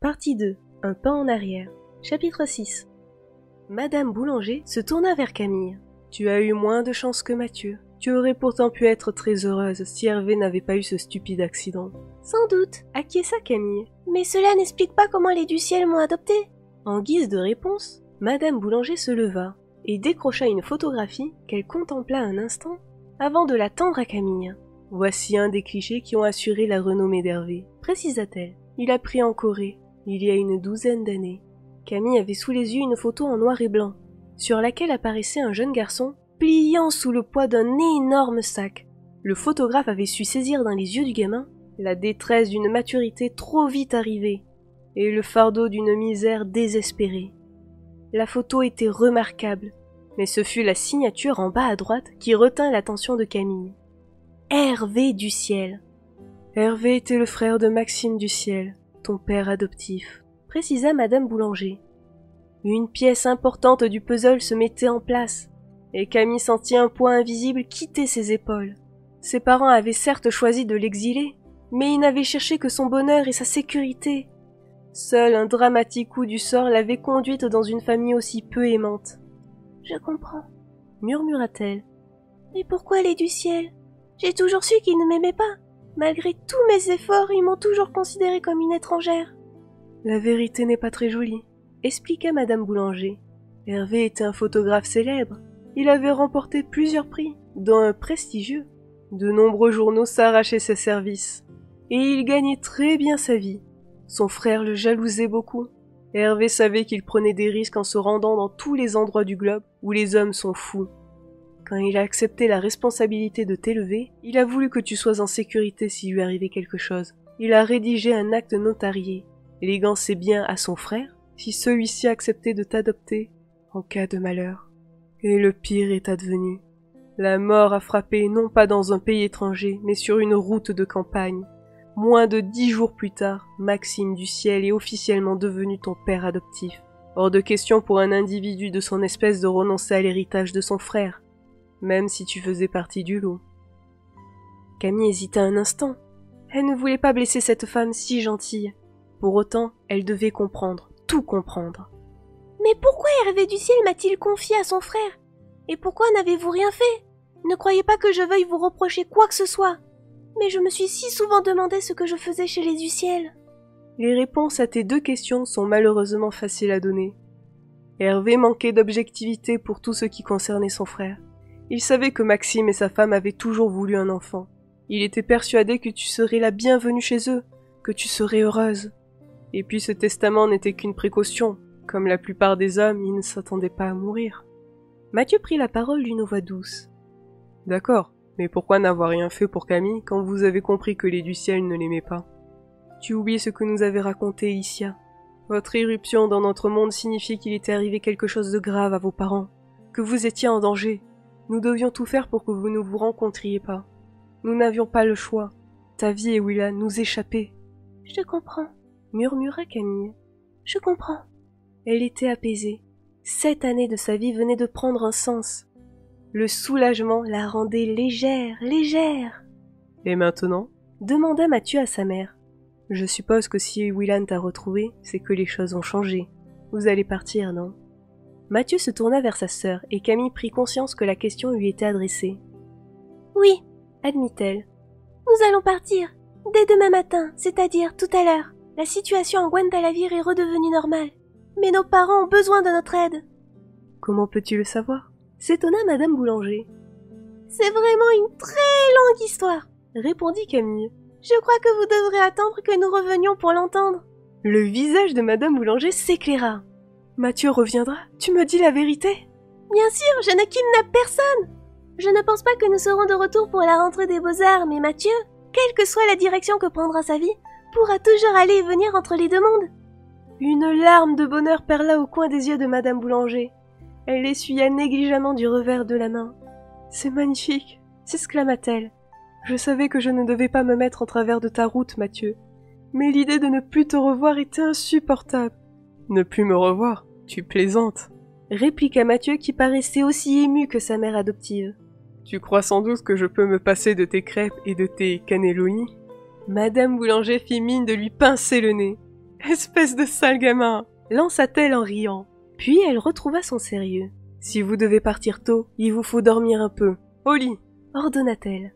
Partie 2. Un pas en arrière. Chapitre 6. Madame Boulanger se tourna vers Camille. Tu as eu moins de chance que Mathieu. Tu aurais pourtant pu être très heureuse si Hervé n'avait pas eu ce stupide accident. Sans doute, Acquiesça Camille. mais cela n'explique pas comment les du ciel m'ont adoptée. En guise de réponse, Madame Boulanger se leva et décrocha une photographie qu'elle contempla un instant avant de la tendre à Camille. Voici un des clichés qui ont assuré la renommée d'Hervé, précisa-t-elle. Il a pris en Corée, il y a une 12aine d'années. Camille avait sous les yeux une photo en noir et blanc, sur laquelle apparaissait un jeune garçon pliant sous le poids d'un énorme sac. Le photographe avait su saisir dans les yeux du gamin la détresse d'une maturité trop vite arrivée et le fardeau d'une misère désespérée. La photo était remarquable, mais ce fut la signature en bas à droite qui retint l'attention de Camille. Hervé du ciel. Hervé était le frère de Maxime du ciel, ton père adoptif, précisa Madame Boulanger. Une pièce importante du puzzle se mettait en place, et Camille sentit un poids invisible quitter ses épaules. Ses parents avaient certes choisi de l'exiler, mais ils n'avaient cherché que son bonheur et sa sécurité. Seul un dramatique coup du sort l'avait conduite dans une famille aussi peu aimante. « Je comprends, » murmura-t-elle. « Mais pourquoi les du ciel? J'ai toujours su qu'ils ne m'aimaient pas. Malgré tous mes efforts, ils m'ont toujours considérée comme une étrangère. » La vérité n'est pas très jolie, expliqua Madame Boulanger. Hervé était un photographe célèbre. Il avait remporté plusieurs prix, dont un prestigieux. De nombreux journaux s'arrachaient ses services. Et il gagnait très bien sa vie. Son frère le jalousait beaucoup. Hervé savait qu'il prenait des risques en se rendant dans tous les endroits du globe où les hommes sont fous. Quand il a accepté la responsabilité de t'élever, il a voulu que tu sois en sécurité s'il lui arrivait quelque chose. Il a rédigé un acte notarié, léguant ses biens à son frère, si celui-ci acceptait de t'adopter en cas de malheur. Et le pire est advenu. La mort a frappé non pas dans un pays étranger, mais sur une route de campagne. Moins de 10 jours plus tard, Maxime du ciel est officiellement devenu ton père adoptif. Hors de question pour un individu de son espèce de renoncer à l'héritage de son frère, même si tu faisais partie du lot. Camille hésita un instant. Elle ne voulait pas blesser cette femme si gentille. Pour autant, elle devait comprendre, tout comprendre. « Mais pourquoi Hervé du ciel m'a-t-il confié à son frère? Et pourquoi n'avez-vous rien fait? Ne croyez pas que je veuille vous reprocher quoi que ce soit. Mais je me suis si souvent demandé ce que je faisais chez les du ciel. » Les réponses à tes deux questions sont malheureusement faciles à donner. Hervé manquait d'objectivité pour tout ce qui concernait son frère. Il savait que Maxime et sa femme avaient toujours voulu un enfant. Il était persuadé que tu serais la bienvenue chez eux, que tu serais heureuse. Et puis ce testament n'était qu'une précaution. Comme la plupart des hommes, il ne s'attendait pas à mourir. Mathieu prit la parole d'une voix douce. « D'accord, mais pourquoi n'avoir rien fait pour Camille quand vous avez compris que les du ciel ne l'aimaient pas? Tu oublies ce que nous avait raconté Isia. Votre irruption dans notre monde signifiait qu'il était arrivé quelque chose de grave à vos parents, que vous étiez en danger. Nous devions tout faire pour que vous ne vous rencontriez pas. Nous n'avions pas le choix. Ta vie et Willa nous échappaient. »« Je comprends, » murmura Camille. « Je comprends. » Elle était apaisée. 7 années de sa vie venaient de prendre un sens. Le soulagement la rendait légère, légère. « Et maintenant ?» demanda Mathieu à sa mère. « Je suppose que si Willan t'a retrouvé, c'est que les choses ont changé. Vous allez partir, non ?» Mathieu se tourna vers sa sœur et Camille prit conscience que la question lui était adressée. « Oui, » admit-elle. « Nous allons partir, dès demain matin, c'est-à-dire tout à l'heure. La situation en Guadalajara est redevenue normale. Mais nos parents ont besoin de notre aide. »« Comment peux-tu le savoir ?» s'étonna Madame Boulanger. « C'est vraiment une très longue histoire, » répondit Camille. « Je crois que vous devrez attendre que nous revenions pour l'entendre. » Le visage de Madame Boulanger s'éclaira. « Mathieu reviendra? Tu me dis la vérité? » ?»« Bien sûr, je ne kidnappe personne. Je ne pense pas que nous serons de retour pour la rentrée des Beaux-Arts, mais Mathieu, quelle que soit la direction que prendra sa vie, pourra toujours aller et venir entre les deux mondes. » Une larme de bonheur perla au coin des yeux de Madame Boulanger. Elle l'essuya négligemment du revers de la main. « C'est magnifique !» s'exclama-t-elle. « Je savais que je ne devais pas me mettre en travers de ta route, Mathieu. Mais l'idée de ne plus te revoir était insupportable. »« Ne plus me revoir? Tu plaisantes !» répliqua Mathieu qui paraissait aussi ému que sa mère adoptive. « Tu crois sans doute que je peux me passer de tes crêpes et de tes cannelloni ?» Madame Boulanger fit mine de lui pincer le nez. Espèce de sale gamin, lança-t-elle en riant. Puis elle retrouva son sérieux. Si vous devez partir tôt, il vous faut dormir un peu. Au lit, ordonna-t-elle.